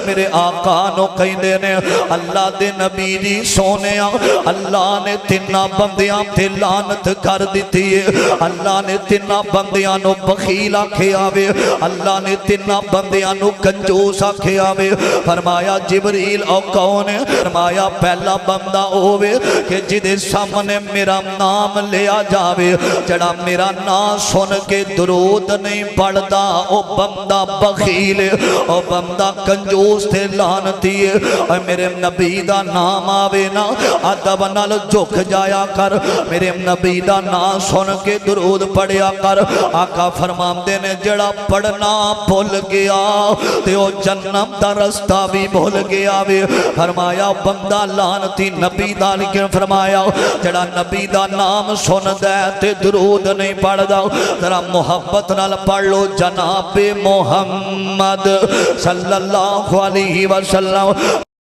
میرے آقا نو کہندے نے اللہ دے نبی جی سونیا اللہ نے تیناں بندیاں تے لعنت کر دیتی ہے اللہ نے تیناں بندیاں نو بخیل آکھیا وے اللہ نے تیناں بندیاں نو کنجوس آکھیا وے فرمایا جبریل او کون ہے فرمایا پہلا بندہ ہووے کہ جدے سامنے میرا نام لیا جاوے جڑا میرا نام سن کے درود نہیں پڑھدا او بندہ بخیل ہے او بندہ کنجوس تے لعنتی ہے اور میرے نبی دا نام آوے نا ادب نال جھک جایا کر میرے نبی دا نام سن کے درود پڑھیا کر آقا فرماندے نے جڑا پڑھنا بھول گیا تے او جنم دا رستہ بھی بھول گیا وے فرمایا بندہ لعنتی نبی دا لیکن فرمایا جڑا نبی دا نام سن دے تے درود نہیں پڑھ دا ذرا محبت نال پڑھ لو جناب محمد صلی اللہ علیہ وسلم